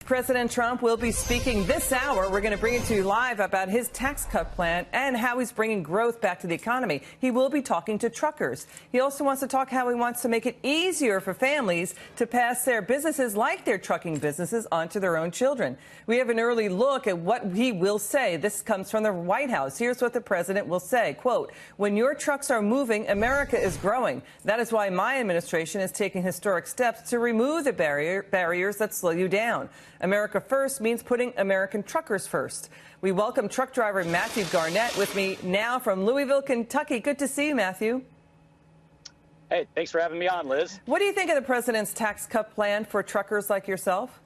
President Trump will be speaking this hour. We're going to bring it to you live about his tax cut plan and how he's bringing growth back to the economy. He will be talking to truckers. He also wants to talk how he wants to make it easier for families to pass their businesses, like their trucking businesses, onto their own children. We have an early look at what he will say. This comes from the White House. Here's what the president will say. Quote, "When your trucks are moving, America is growing. That is why my administration is taking historic steps to remove the barriers that slow you down. America first means putting American truckers first." We welcome truck driver Matthew Garnett with me now from Louisville, Kentucky. Good to see you, Matthew. Hey, thanks for having me on, Liz. What do you think of the president's tax cut plan for truckers like yourself?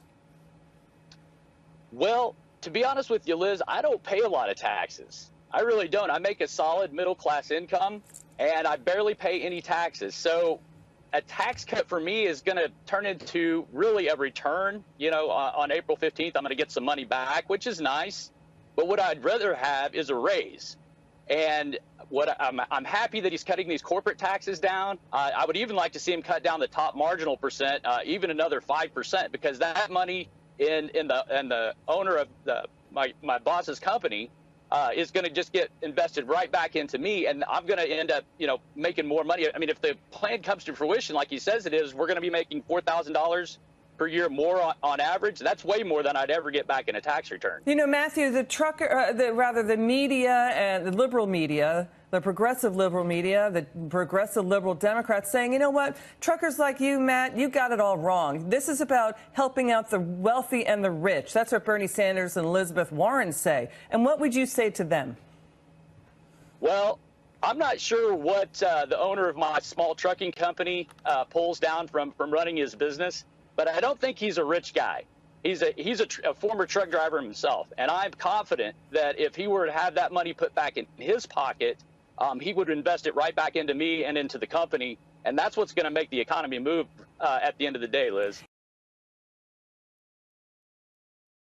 Well, to be honest with you, Liz, I don't pay a lot of taxes. I really don't. I make a solid middle-class income, and I barely pay any taxes. So a tax cut for me is going to turn into really a return. You know, on April 15th, I'm going to get some money back, which is nice. But what I'd rather have is a raise. And I'm happy that he's cutting these corporate taxes down. I would even like to see him cut down the top marginal percent, even another 5%, because that money in the owner of my boss's company is going to just get invested right back into me, and I'm going to end up, making more money. I mean, if the plan comes to fruition, like he says it is, we're going to be making $4,000 per year more on average. That's way more than I'd ever get back in a tax return. You know, Matthew, the media and the liberal media, the progressive liberal media, the progressive liberal Democrats saying, you know what, truckers like you, Matt, you got it all wrong. This is about helping out the wealthy and the rich. That's what Bernie Sanders and Elizabeth Warren say. And what would you say to them? Well, I'm not sure what the owner of my small trucking company pulls down from running his business, but I don't think he's a rich guy. He's a former truck driver himself, and I'm confident that if he were to have that money put back in his pocket, he would invest it right back into me and into the company, and that's what's going to make the economy move at the end of the day, Liz.